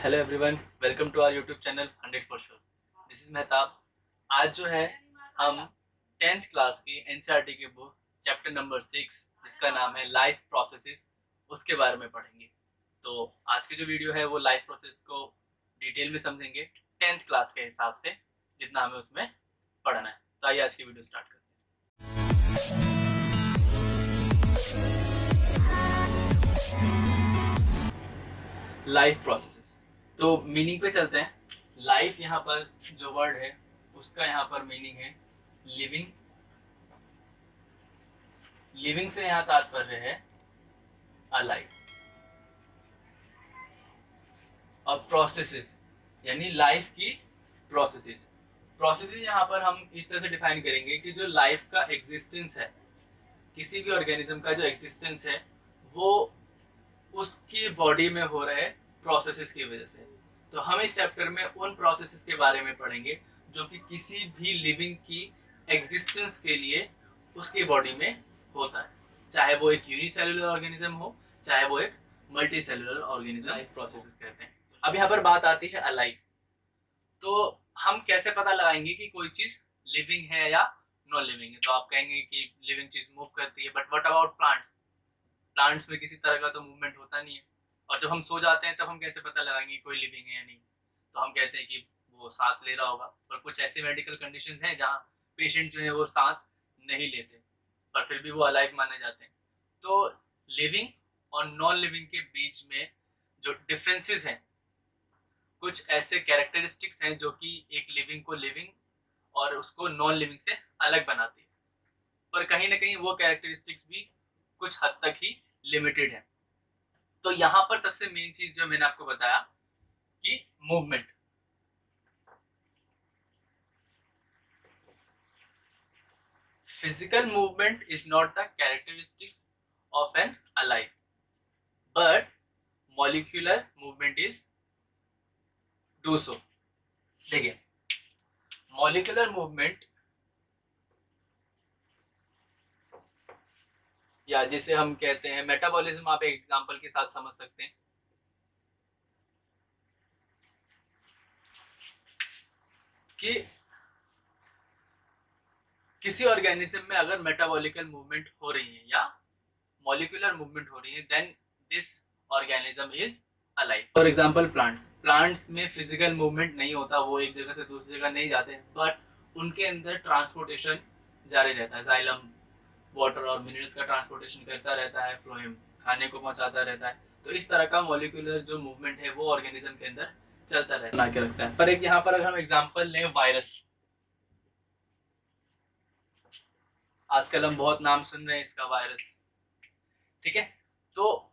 Hello everyone, welcome to our YouTube channel 100 for sure. This is Mehtab. आज जो है हम 10th क्लास की एनसीईआरटी की बुक चैप्टर नंबर 6 जिसका नाम है लाइफ प्रोसेसेस, उसके बारे में पढ़ेंगे। तो आज की जो वीडियो है वो लाइफ प्रोसेस को डिटेल में समझेंगे 10th क्लास के हिसाब से, जितना हमें उसमें पढ़ना है। तो आइए आज की वीडियो स्टार्ट करते हैं। लाइफ प्रोसेसेस, तो मीनिंग पे चलते हैं। लाइफ यहाँ पर जो वर्ड है उसका यहाँ पर मीनिंग है लिविंग। लिविंग से यहाँ तात्पर्य है अलाइव। और प्रोसेसेस यानी लाइफ की प्रोसेसेस। प्रोसेसेस यहाँ पर हम इस तरह से डिफाइन करेंगे कि जो लाइफ का एग्जिस्टेंस है, किसी भी ऑर्गेनिज्म का जो एग्जिस्टेंस है वो उसकी बॉडी में हो रहे प्रोसेसेस की वजह से। तो हम इस चैप्टर में उन प्रोसेसेस के बारे में पढ़ेंगे जो कि किसी भी लिविंग की एग्जिस्टेंस के लिए उसकी बॉडी में होता है, चाहे वो एक यूनिसेलुलर ऑर्गेनिज्म हो, चाहे वो एक multi cellular organism. Life processes कहते हैं। अब यहाँ पर बात आती है अलाइव। तो हम कैसे पता लगाएंगे कि कोई चीज लिविंग है या नॉन लिविंग है? तो आप कहेंगे कि लिविंग चीज मूव करती है, but what about plants? Plants में किसी तरह का तो मूवमेंट होता नहीं है। और जब हम सो जाते हैं तब हम कैसे पता लगाएंगे कोई लिविंग है या नहीं? तो हम कहते हैं कि वो सांस ले रहा होगा। पर कुछ ऐसे मेडिकल कंडीशंस हैं जहाँ पेशेंट जो है वो सांस नहीं लेते पर फिर भी वो अलाइव माने जाते हैं। तो लिविंग और नॉन लिविंग के बीच में जो डिफरेंसेस हैं, कुछ ऐसे कैरेक्टरिस्टिक्स हैं जो कि एक लिविंग को लिविंग और उसको नॉन लिविंग से अलग बनाती है। पर कहीं ना कहीं वो कैरेक्टरिस्टिक्स भी कुछ हद तक ही लिमिटेड है। तो यहाँ पर सबसे मेन चीज जो मैंने आपको बताया कि movement. Physical movement is not the characteristics of an alive, but molecular movement is do so. देखिए, मॉलिक्यूलर मूवमेंट या जिसे हम कहते हैं मेटाबॉलिज्म, आप एक एग्जांपल के साथ समझ सकते हैं कि किसी ऑर्गेनिज्म में अगर मेटाबॉलिकल मूवमेंट हो रही है या मॉलिक्यूलर मूवमेंट हो रही है, then this organism is alive. For example plants में फिजिकल मूवमेंट नहीं होता, वो एक जगह से दूसरी जगह नहीं जाते, बट उनके अंदर ट्रांसपोर्टेशन जारी रहता है। जाइलम वाटर और मिनरल्स का ट्रांसपोर्टेशन करता रहता है, फ्लोएम खाने को पहुंचाता रहता है। तो इस तरह का मॉलिक्यूलर जो मूवमेंट है वो ऑर्गेनिज्म के अंदर चलता रहता है, बना के रखता है। पर एक यहाँ पर अगर हम एग्जांपल लें वायरस, आजकल हम बहुत नाम सुन रहे हैं इसका, वायरस। ठीक है, तो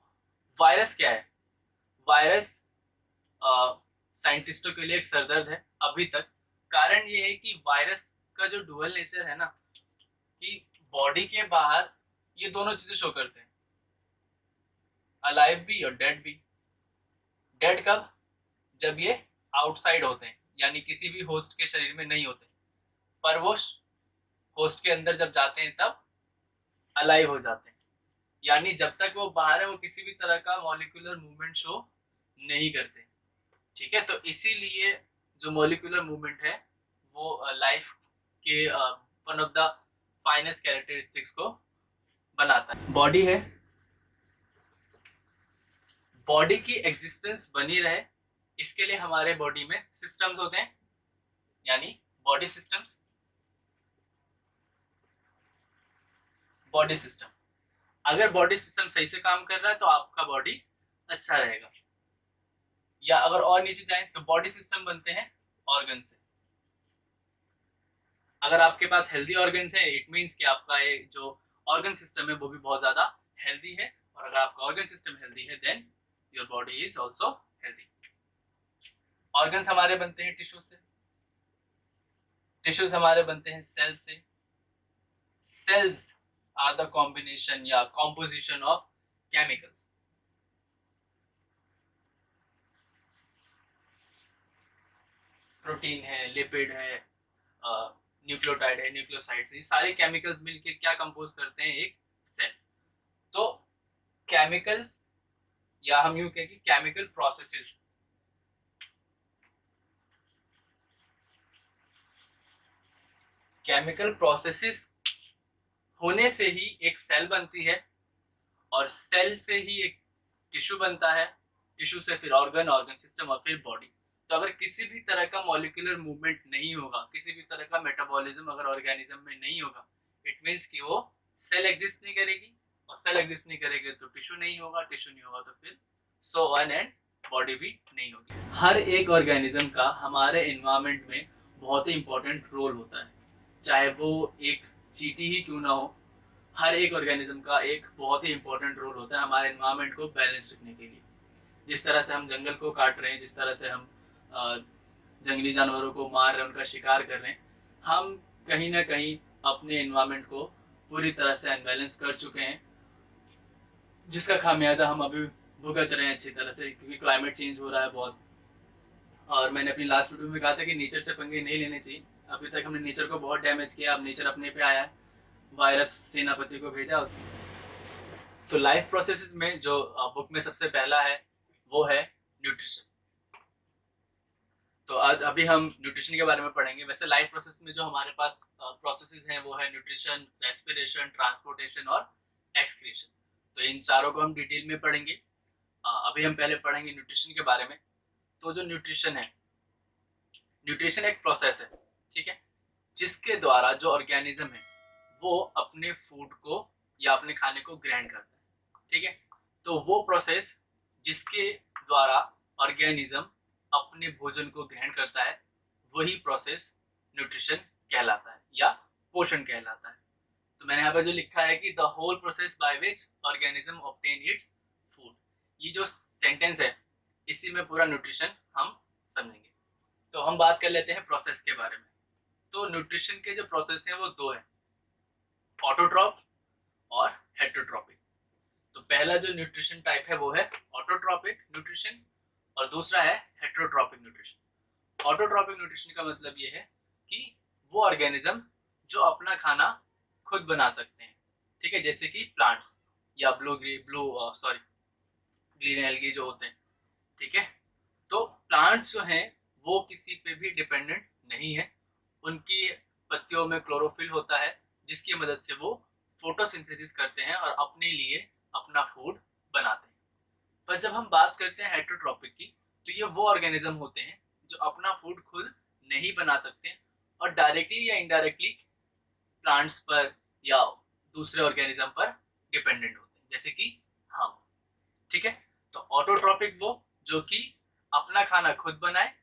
वायरस क्या है? वायरस साइंटिस्टों के लिए एक सरदर्द है अभी तक। कारण ये है कि वायरस का जो डुअल नेचर है ना, कि बॉडी के बाहर ये दोनों चीजें शो करते हैं, अलाइव भी और डेड भी। डेड कब? जब ये आउटसाइड होते हैं, यानी किसी भी होस्ट के शरीर में नहीं होते, पर वो होस्ट के अंदर जब जाते हैं तब अलाइव हो जाते हैं। यानी जब तक वो बाहर है वो किसी भी तरह का मॉलिक्यूलर मूवमेंट शो नहीं करते। ठीक है, तो इसीलिए जो मॉलिक्यूलर मूवमेंट है वो लाइफ के one of the finest characteristics को बनाता है। बॉडी है, बॉडी की एग्जिस्टेंस बनी रहे इसके लिए हमारे बॉडी में सिस्टम्स होते हैं, यानी बॉडी सिस्टम्स। बॉडी सिस्टम, अगर बॉडी सिस्टम सही से काम कर रहा है तो आपका बॉडी अच्छा रहेगा। या अगर और नीचे जाएं तो बॉडी सिस्टम बनते हैं ऑर्गन से। अगर आपके पास हेल्दी ऑर्गन्स है, इट मीन्स कि आपका ये जो ऑर्गन सिस्टम है वो भी बहुत ज्यादा हेल्दी है। और अगर आपका ऑर्गन सिस्टम हेल्दी है then your body is also healthy. Organs हमारे बनते हैं टिश्यू से, टिश्यूज हमारे बनते हैं सेल से। सेल्स आर द कॉम्बिनेशन या कॉम्पोजिशन ऑफ केमिकल्स। प्रोटीन है, लिपिड है, न्यूक्लियोटाइड है, न्यूक्लियोसाइड्स, ये सारे केमिकल्स मिलके क्या कंपोज करते हैं? एक सेल। तो केमिकल्स या हम यूं कहें कि केमिकल प्रोसेसेस केमिकल प्रोसेसेस होने से ही एक सेल बनती है, और सेल से ही एक टिश्यू बनता है, टिश्यू से फिर ऑर्गन, ऑर्गन सिस्टम और फिर बॉडी। तो अगर किसी भी तरह का मॉलिक्यूलर मूवमेंट नहीं होगा, किसी भी तरह का मेटाबॉलिज्म अगर ऑर्गेनिज्म में नहीं होगा, इट मीन्स कि वो सेल एग्जिस्ट नहीं करेगी, और सेल एग्जिस्ट नहीं करेगी तो टिश्यू नहीं होगा, टिश्यू नहीं होगा तो फिर सो ऑन एंड बॉडी भी नहीं होगी। हर एक ऑर्गेनिज्म का हमारे एनवायरनमेंट में बहुत ही इंपॉर्टेंट रोल होता है, चाहे वो एक चींटी ही क्यों ना हो। हर एक ऑर्गेनिज्म का एक बहुत ही इंपॉर्टेंट रोल होता है हमारे एनवायरनमेंट को बैलेंस रखने के लिए। जिस तरह से हम जंगल को काट रहे हैं, जिस तरह से हम जंगली जानवरों को मार रहे हैं, उनका शिकार कर रहे हैं, हम कहीं ना कहीं अपने एनवायरनमेंट को पूरी तरह से अनबैलेंस कर चुके हैं, जिसका खामियाजा हम अभी भुगत रहे हैं अच्छी तरह से, क्योंकि क्लाइमेट चेंज हो रहा है बहुत। और मैंने अपनी लास्ट वीडियो में कहा था कि नेचर से पंगे नहीं लेने चाहिए। अभी तक हमने नेचर को बहुत डैमेज किया, अब नेचर अपने पे आया है, वायरस सेनापति को भेजा उसने। तो लाइफ प्रोसेसेस में जो बुक में सबसे पहला है वो है न्यूट्रिशन। तो आज अभी हम न्यूट्रिशन के बारे में पढ़ेंगे। वैसे लाइफ प्रोसेस में जो हमारे पास प्रोसेसेस हैं वो है न्यूट्रिशन, रेस्पिरेशन, ट्रांसपोर्टेशन और एक्सक्रीशन। तो इन चारों को हम डिटेल में पढ़ेंगे। अभी हम पहले पढ़ेंगे न्यूट्रिशन के बारे में। तो जो न्यूट्रिशन है, न्यूट्रिशन एक प्रोसेस है, ठीक है, जिसके द्वारा जो ऑर्गेनिज्म है वो अपने फूड को या अपने खाने को ग्रहण करता है, ठीक है। तो वो प्रोसेस जिसके द्वारा ऑर्गेनिज्म अपने भोजन को ग्रहण करता है, वही प्रोसेस न्यूट्रिशन कहलाता है या पोषण कहलाता है। तो मैंने यहाँ पर जो लिखा है कि the whole process by which organism obtain its food, ये जो सेंटेंस है इसी में पूरा न्यूट्रिशन हम समझेंगे। तो हम बात कर लेते हैं प्रोसेस के बारे में। तो न्यूट्रिशन के जो प्रोसेस हैं वो दो हैं, ऑटोट्रॉप और हेटरोट्रॉपिक। तो पहला जो न्यूट्रिशन टाइप है वो है ऑटोट्रॉपिक न्यूट्रिशन, और दूसरा है हेटरोट्रॉपिक न्यूट्रिशन। ऑटोट्रॉपिक न्यूट्रिशन का मतलब ये है कि वो ऑर्गेनिज्म जो अपना खाना खुद बना सकते हैं, ठीक है, जैसे कि प्लांट्स या ग्रीन एल्गी जो होते हैं, ठीक है। तो प्लांट्स जो हैं वो किसी पे भी डिपेंडेंट नहीं है, उनकी पत्तियों में क्लोरोफिल होता है जिसकी मदद से वो फोटोसिंथेसिस करते हैं और अपने लिए अपना फूड बनाते हैं। पर जब हम बात करते हैं हेटरोट्रॉपिक की, तो ये वो ऑर्गेनिज्म होते हैं जो अपना फूड खुद नहीं बना सकते और डायरेक्टली या इनडायरेक्टली प्लांट्स पर या दूसरे ऑर्गेनिज्म पर डिपेंडेंट होते हैं, जैसे कि हम, ठीक है। तो ऑटोट्रॉपिक वो जो कि अपना खाना खुद बनाए,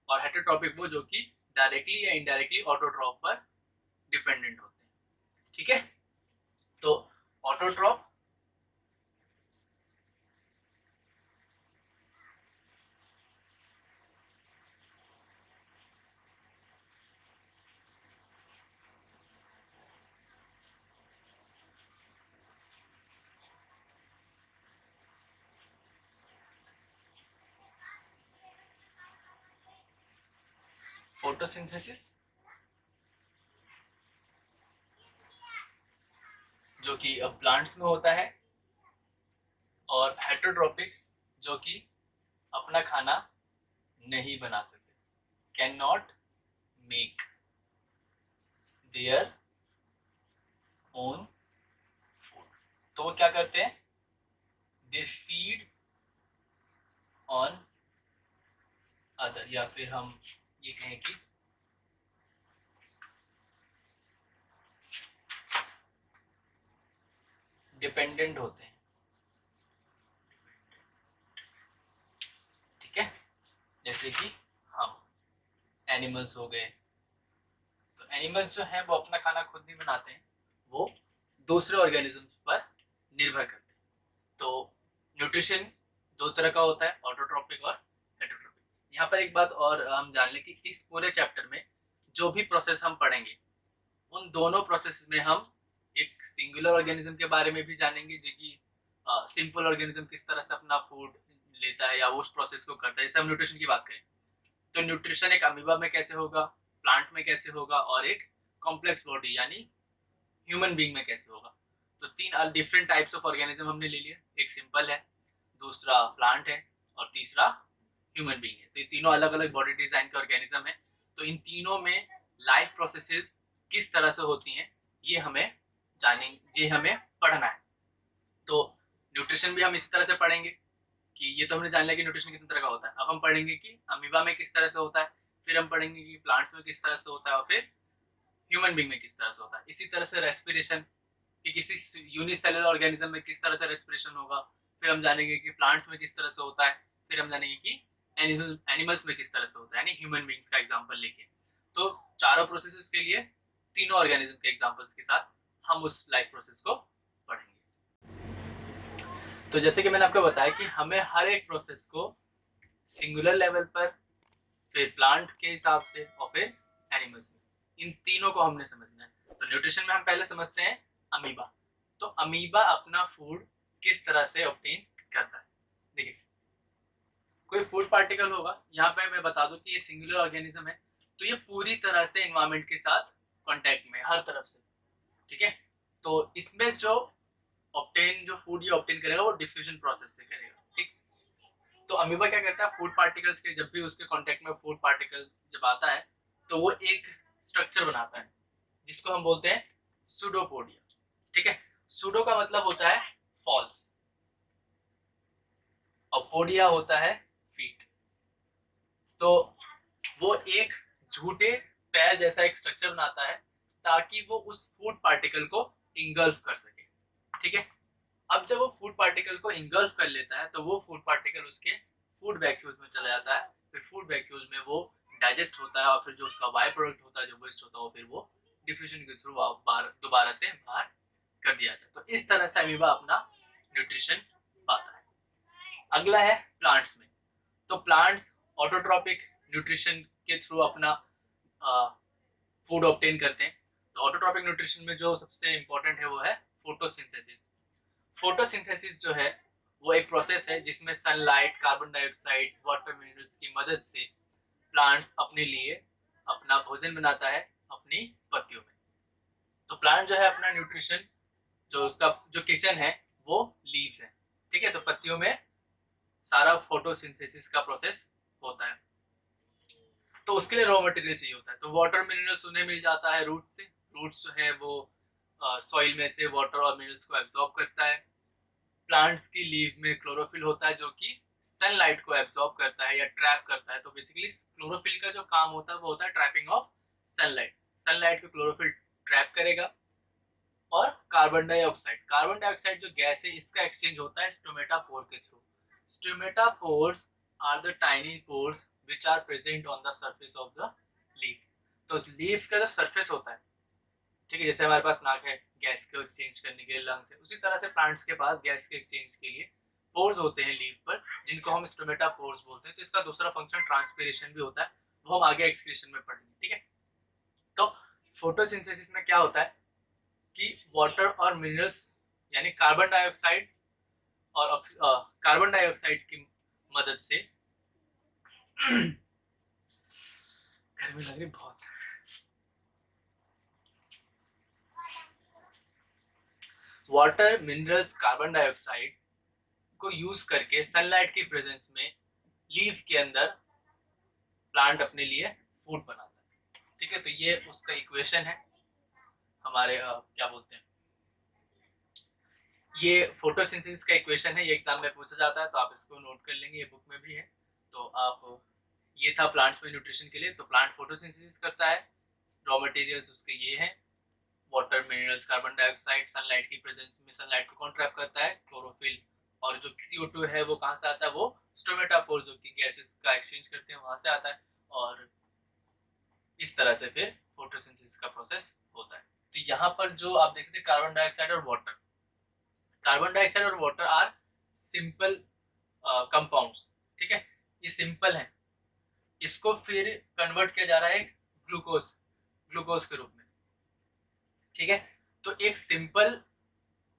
और हेटरोट्रॉपिक वो जो कि डायरेक्टली या इनडायरेक्टली ऑटोट्रॉप पर डिपेंडेंट होते हैं, ठीक है। तो ऑटोट्रॉप फोटोसिंथेसिस जो कि अब प्लांट्स में होता है, और हेटरोट्रॉपिक जो कि अपना खाना नहीं बना सकते, can not make their own food. तो वो क्या करते हैं, दे फीड ऑन अदर, या फिर हम ये कहें कि डिपेंडेंट होते हैं, ठीक है। जैसे कि हम एनिमल्स हो गए। तो एनिमल्स जो हैं वो अपना खाना खुद नहीं बनाते हैं, वो दूसरे ऑर्गेनिजम्स पर निर्भर करते हैं। तो न्यूट्रिशन दो तरह का होता है, ऑटोट्रॉपिक और हेटरोट्रॉपिक। यहाँ पर एक बात और हम जान लें कि इस पूरे चैप्टर में जो भी प्रोसेस हम पढ़ेंगे, उन दोनों प्रोसेस में हम एक सिंगुलर ऑर्गेनिज्म के बारे में भी जानेंगे, जो कि सिंपल ऑर्गेनिज्म किस तरह से अपना फूड लेता है या उस प्रोसेस को करता है। जैसे हम न्यूट्रिशन की बात करें तो न्यूट्रिशन एक अमीबा में कैसे होगा, प्लांट में कैसे होगा, और एक कॉम्प्लेक्स बॉडी यानी ह्यूमन बीइंग में कैसे होगा। तो तीन डिफरेंट टाइप्स ऑफ ऑर्गेनिज्म हमने ले लिए, एक सिंपल है, दूसरा प्लांट है, और तीसरा ह्यूमन बीइंग है। तो ये तीनों अलग अलग बॉडी डिजाइन के ऑर्गेनिज्म है। तो इन तीनों में लाइफ प्रोसेसेस किस तरह से होती हैं ये हमें पढ़ना है। तो न्यूट्रिशन भी हम इसी तरह से पढ़ेंगे कि ये तो हमने जान लिया कि न्यूट्रिशन कितने तरह का होता है। अब हम पढ़ेंगे कि अमीबा में किस तरह से होता है, फिर हम पढ़ेंगे कि प्लांट्स में किस तरह से होता है, और फिर ह्यूमन बींग में किस तरह से होता है। इसी तरह से रेस्पिरेशन कि किसी यूनिसेलुलर ऑर्गेनिज्म में किस तरह से रेस्पिरेशन होगा, फिर हम जानेंगे कि प्लांट्स में किस तरह से होता है, फिर हम जानेंगे कि एनिमल्स में किस तरह से होता है, यानी ह्यूमन बींग्स का एग्जांपल लेके। तो चारों प्रोसेसेस के लिए तीनों ऑर्गेनिज्म के एग्जांपल्स के साथ हम उस लाइफ प्रोसेस को पढ़ेंगे। तो जैसे कि मैंने आपको बताया कि हमें हर एक प्रोसेस को सिंगुलर लेवल पर, फिर प्लांट के हिसाब से, और फिर एनिमल्स में, इन तीनों को हमने समझना है। तो न्यूट्रिशन में हम पहले समझते हैं अमीबा। तो अमीबा अपना फूड किस तरह से ऑब्टेन करता है। देखिए, कोई फूड पार्टिकल होगा, यहाँ पे मैं बता दूं कि ये सिंगुलर ऑर्गेनिज्म है, तो ये पूरी तरह से एनवायरनमेंट के साथ कांटेक्ट में हर तरफ से, ठीक है। तो इसमें जो फूड ये ऑब्टेन करेगा वो डिफ्यूजन प्रोसेस से करेगा, ठीक। तो अमीबा क्या करता है, फूड पार्टिकल्स के जब भी उसके कांटेक्ट में फूड पार्टिकल जब आता है तो वो एक स्ट्रक्चर बनाता है जिसको हम बोलते हैं सूडोपोडिया, ठीक है। सूडो का मतलब होता है फॉल्स और पोडिया होता है फीट। तो वो एक झूठे पैर जैसा एक स्ट्रक्चर बनाता है ताकि वो उस फूड पार्टिकल को इंगल्फ कर सके, ठीक है। अब जब वो फूड पार्टिकल को इंगल्फ कर लेता है तो वो फूड पार्टिकल उसके फूड वैक्यूल्स में चला जाता है, फिर फूड वैक्यूल्स में वो डाइजेस्ट होता है, और फिर जो उसका बाय प्रोडक्ट होता है, जो वेस्ट होता है, वो फिर वो डिफ्यूजन के थ्रू दोबारा से बाहर कर दिया जाता है। तो इस तरह से अमीबा अपना न्यूट्रिशन पाता है। अगला है प्लांट्स में। तो प्लांट्स ऑटोट्रॉपिक न्यूट्रिशन के थ्रू अपना फूड ऑब्टेन करते हैं। तो ऑटोट्रॉपिक न्यूट्रिशन में जो सबसे इंपॉर्टेंट है वो है फोटोसिंथेसिस। फोटोसिंथेसिस जो है वो एक प्रोसेस है जिसमें sunlight, carbon dioxide, water minerals की मदद से प्लांट्स अपने लिए अपना भोजन बनाता है अपनी पत्तियों में। तो प्लांट जो है अपना न्यूट्रिशन, जो उसका जो किचन है वो लीव्स है, ठीक है। तो पत्तियों में सारा फोटोसिंथेसिस का प्रोसेस होता है। तो उसके लिए रॉ मटेरियल चाहिए होता है। तो वाटर मिनरल्स उन्हें मिल जाता है रूट से। रूट्स जो है वो सॉइल में से वाटर और मिनरल्स को एब्जॉर्ब करता है। प्लांट्स की लीव में क्लोरोफिल होता है जो कि सनलाइट को एब्जॉर्ब करता है या ट्रैप करता है। तो बेसिकली क्लोरोफिल का जो काम होता है वो होता है ट्रैपिंग ऑफ सनलाइट। सनलाइट को क्लोरोफिल ट्रैप करेगा। और कार्बन डाइऑक्साइड जो गैस है इसका एक्सचेंज होता है स्टोमेटापोर के थ्रू। Stomata pores are the tiny pores which are present on the surface of the leaf। तो लीफ का जो सरफेस होता है, ठीक है, जैसे हमारे पास नाक है गैस को एक्सचेंज करने के लिए लंग्स है, उसी तरह से प्लांट्स के पास गैस के एक्सचेंज के लिए पोर्स होते हैं लीफ पर, जिनको हम स्टोमेटापोर्स बोलते हैं। तो इसका दूसरा फंक्शन ट्रांसपिरेशन भी होता है, वो हम आगे एक्सक्रीशन में पढ़ेंगे, ठीक है। तो फोटोसिंथेसिस में क्या होता है कि वाटर और मिनरल्स यानी कार्बन डाइऑक्साइड की मदद से गर्मी लग रही बहुत। वाटर, मिनरल्स, कार्बन डाइऑक्साइड को यूज करके सनलाइट की प्रेजेंस में लीफ के अंदर प्लांट अपने लिए फूड बनाता है, ठीक है। तो ये उसका इक्वेशन है हमारे क्या बोलते हैं, ये फोटोसिंथेसिस का इक्वेशन है। ये एग्जाम में पूछा जाता है तो आप इसको नोट कर लेंगे, ये बुक में भी है। तो आप, ये था प्लांट्स में न्यूट्रिशन के लिए। तो प्लांट फोटोसिंथेसिस करता है, रॉ मटेरियल्स उसके ये हैं water, minerals, carbon dioxide. Sunlight की प्रेजेंस में सनलाइट को कौन ट्रैप करता है, क्लोरोफिल। और जो CO2 है वो कहाँ से आता है, वो स्टोमेटापोर जो कि गैसेस का एक्सचेंज करते हैं वहां से आता है। और इस तरह से फिर फोटोसिंथेसिस का प्रोसेस होता है। तो यहाँ पर जो आप देख सकते हैं कार्बन डाइऑक्साइड और वाटर, कार्बन डाइऑक्साइड और वाटर आर सिंपल कंपाउंड्स, ठीक है, ये सिंपल है। इसको फिर कन्वर्ट किया जा रहा है ग्लूकोज के रूप में, ठीक है। तो एक सिंपल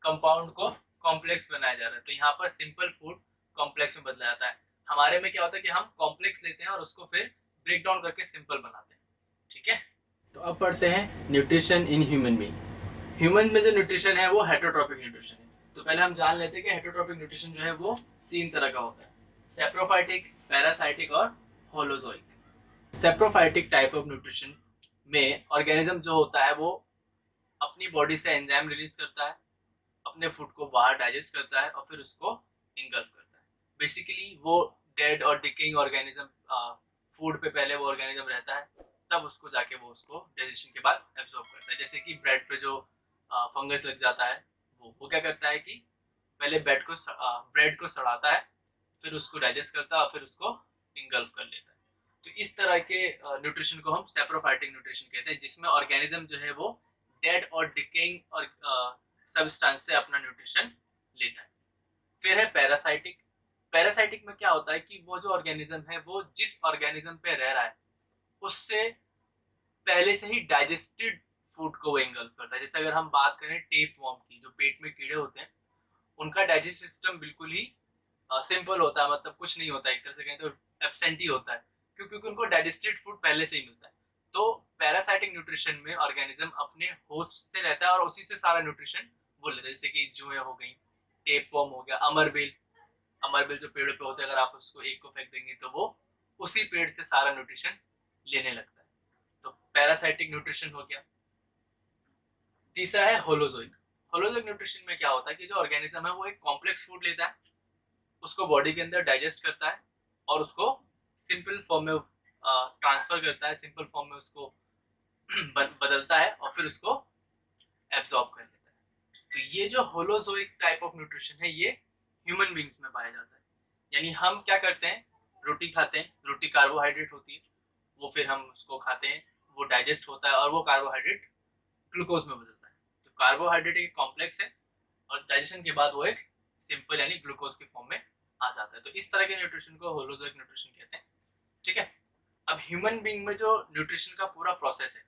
कंपाउंड को कॉम्प्लेक्स बनाया जा रहा है। तो यहाँ पर सिंपल फूड कॉम्प्लेक्स में बदला जाता है। हमारे में क्या होता है कि हम कॉम्प्लेक्स लेते हैं और उसको फिर ब्रेक डाउन करके सिंपल बनाते हैं, ठीक है। तो अब पढ़ते हैं nutrition in human being. Human में जो न्यूट्रिशन है वो हेटरोट्रॉपिक न्यूट्रिशन है। तो पहले हम जान लेते हैं कि हेटरोट्रॉपिक न्यूट्रिशन जो है वो 3 तरह का होता है, सेप्रोफाइटिक, पैरासाइटिक और holozoic. Saprophytic type of nutrition में ऑर्गेनिज्म जो होता है वो अपनी बॉडी से एंजाइम रिलीज करता है, अपने फूड को बाहर डाइजेस्ट करता है और फिर उसको इंगल्फ करता है। बेसिकली वो डेड और डिकेइंग ऑर्गेनिज्म फूड पे पहले वो ऑर्गेनिज्म रहता है, तब उसको जाके वो उसको डाइजेशन के बाद एब्जॉर्ब करता है। जैसे कि ब्रेड पे जो फंगस लग जाता है, वो क्या करता है कि पहले ब्रेड को सड़ाता है, फिर उसको डाइजेस्ट करता है और फिर उसको इंगल्फ कर लेता है। तो इस तरह के न्यूट्रिशन को हम सेप्रोफाइटिक न्यूट्रिशन कहते हैं, जिसमें ऑर्गेनिज्म जो है वो डेड और डिकेइंग और सब्सटेंस से अपना न्यूट्रिशन लेता है। फिर है पैरासाइटिक। पैरासाइटिक में क्या होता है कि वो जो ऑर्गेनिज्म है वो जिस ऑर्गेनिज्म पे रह रहा है उससे पहले से ही डाइजेस्टेड फूड को वो इंगल्फ करता है। जैसे अगर हम बात करें टेप वॉर्म की, जो पेट में कीड़े होते हैं, उनका डाइजेस्ट सिस्टम बिल्कुल ही सिंपल होता है, मतलब कुछ नहीं होता है, एक तरह से कहें तो एब्सेंट ही होता है, क्योंकि उनको डाइजेस्टेड फूड पहले से ही मिलता है। तो पैरासाइटिक न्यूट्रिशन में ऑर्गेनिज्म अपने होस्ट से रहता है और उसी से सारा न्यूट्रिशन वो लेता है। जैसे कि जुएं हो गई, टेप वॉर्म हो गया, अमरबेल। अमरबेल जो पेड़ पे होते हैं, अगर आप उसको एक को फेंक देंगे तो वो उसी पेड़ से सारा न्यूट्रिशन लेने लगता है। तो पैरासाइटिक न्यूट्रिशन हो गया। तीसरा है होलोजोइक। होलोजोइक न्यूट्रिशन में क्या होता है कि जो ऑर्गेनिज्म है वो एक कॉम्प्लेक्स फूड लेता है, उसको बॉडी के अंदर डाइजेस्ट करता है और उसको सिंपल फॉर्म में ट्रांसफर करता है, सिंपल फॉर्म में उसको बदलता है और फिर उसको एब्जॉर्ब कर लेता है। तो ये जो होलोजोइक टाइप ऑफ न्यूट्रिशन है ये ह्यूमन बींग्स में पाया जाता है। यानी हम क्या करते हैं, रोटी खाते हैं, रोटी कार्बोहाइड्रेट होती है, वो फिर हम उसको खाते हैं, वो डाइजेस्ट होता है और वो कार्बोहाइड्रेट ग्लूकोज में बदलता है। तो कार्बोहाइड्रेट एक कॉम्प्लेक्स है और डाइजेशन के बाद वो एक सिंपल यानी ग्लूकोज के फॉर्म में आ जाता है। तो इस तरह के न्यूट्रिशन को होलोजोइक न्यूट्रिशन कहते हैं। ठीक है। अब ह्यूमन बीइंग में जो न्यूट्रिशन का पूरा प्रोसेस है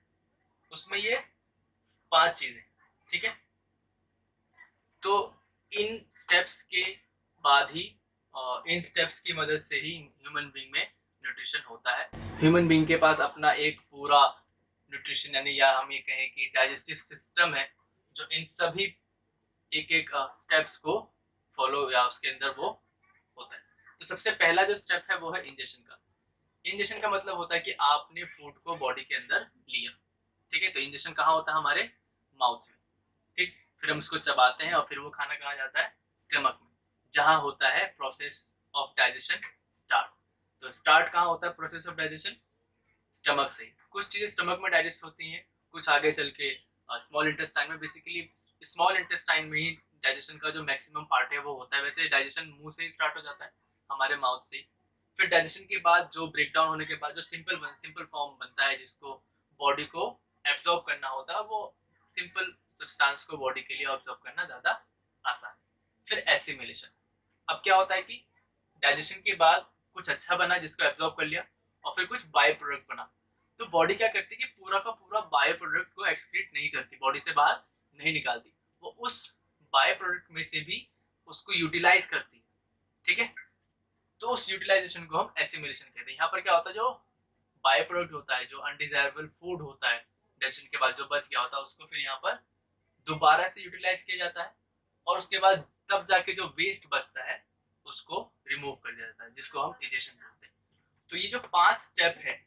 उसमें ये 5 चीजें, ठीक है। तो इन स्टेप्स के बाद ही इन स्टेप्स की मदद से ही ह्यूमन बीइंग में न्यूट्रिशन होता है। ह्यूमन बीइंग के पास अपना एक पूरा न्यूट्रिशन यानी या हम ये कहें कि डाइजेस्टिव सिस्टम है, जो इन सभी एक एक स्टेप्स को फॉलो या उसके अंदर वो होता है। तो सबसे पहला जो स्टेप है वो है इंजेक्शन का। इंजेक्शन का मतलब होता है कि आपने फूड को बॉडी के अंदर लिया, ठीक है। तो इंजेक्शन कहाँ होता है, हमारे माउथ में, ठीक। फिर हम उसको चबाते हैं और फिर वो खाना कहाँ जाता है, स्टमक में, जहाँ होता है प्रोसेस ऑफ डाइजेशन स्टार्ट। तो स्टार्ट कहाँ होता है प्रोसेस ऑफ डाइजेशन, स्टमक से। कुछ चीज़ें स्टमक में डाइजेस्ट होती हैं, कुछ आगे चल के स्मॉल इंटेस्टाइन में। बेसिकली स्मॉल इंटेस्टाइन में ही डाइजेशन का जो मैक्सिमम पार्ट है वो होता है। वैसे डाइजेशन मुंह से ही स्टार्ट हो जाता है, हमारे माउथ से। फिर डाइजेशन के बाद जो ब्रेक डाउन होने के बाद जो सिंपल फॉर्म बनता है, जिसको बॉडी को एब्जॉर्ब करना होता है, वो सिंपल सब्सटेंस को बॉडी के लिए ऑब्जॉर्व करना ज़्यादा आसान है। फिर एसिमिलेशन। अब क्या होता है कि डाइजेशन के बाद कुछ अच्छा बना जिसको एब्जॉर्ब कर लिया और फिर कुछ बाय प्रोडक्ट बना, तो बॉडी क्या करती है कि पूरा का पूरा बाय प्रोडक्ट को एक्सक्रीट नहीं करती, बॉडी से बाहर नहीं निकालती, वो उस बाय प्रोडक्ट में से भी उसको यूटिलाइज करती है, ठीक है। तो उस यूटिलाइजेशन को हम एसिमिलेशन कहते हैं। यहाँ पर क्या होता है, जो बाय प्रोडक्ट होता है, जो अनडिजायरेबल फूड होता है डाइजेशन के बाद जो बच गया होता है, उसको फिर यहाँ पर दोबारा से यूटिलाइज किया जाता है और उसके बाद तब जाके जो वेस्ट बचता है उसको रिमूव कर दिया जाता है, जिसको हम डाइजेशन कहते हैं। तो ये जो 5 स्टेप है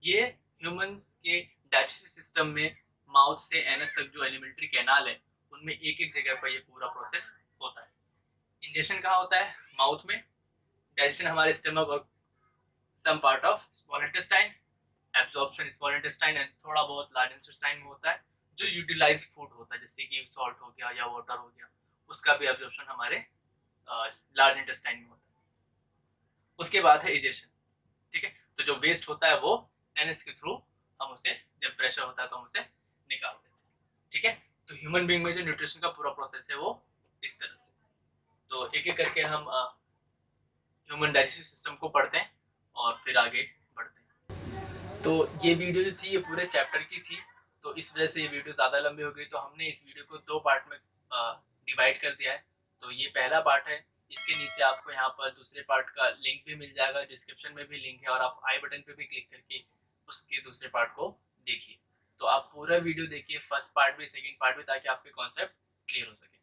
ये ह्यूमंस के डाइजेस्टिव सिस्टम में माउथ से एनस तक जो एलिमेंट्री कैनाल है उनमें एक एक जगह पर ये पूरा प्रोसेस होता है। इंजेक्शन कहाँ होता है, माउथ में। डाइजेशन हमारे स्टमक और some part of small intestine. Absorption small intestine and थोड़ा बहुत लार्ज इंटेस्टाइन में होता है। जो यूटिलाइज फूड होता है जैसे कि सॉल्ट हो गया या वाटर हो गया, उसका भी एब्जॉर्प्शन हमारे लार्ज इंटेस्टाइन में होता है। उसके बाद है इजेशन, ठीक है। तो जो वेस्ट होता है वो एनएस के थ्रू हम उसे, जब प्रेशर होता है तो हम उसे निकाल देते हैं, ठीक है। तो ह्यूमन बीइंग में जो न्यूट्रिशन का पूरा प्रोसेस है वो इस तरह से। तो एक एक करके हम ह्यूमन डाइजेस्टिव सिस्टम को पढ़ते हैं और फिर आगे बढ़ते हैं। तो ये वीडियो जो थी ये पूरे चैप्टर की थी, तो इस वजह से ये वीडियो ज़्यादा लंबी हो गई, तो हमने इस वीडियो को 2 पार्ट में डिवाइड कर दिया है। तो ये पहला पार्ट है, इसके नीचे आपको यहाँ पर दूसरे पार्ट का लिंक भी मिल जाएगा, डिस्क्रिप्शन में भी लिंक है, और आप आई बटन पे भी क्लिक करके उसके दूसरे पार्ट को देखिए। तो आप पूरा वीडियो देखिए, फर्स्ट पार्ट भी सेकंड पार्ट भी, ताकि आपके कॉन्सेप्ट क्लियर हो सके।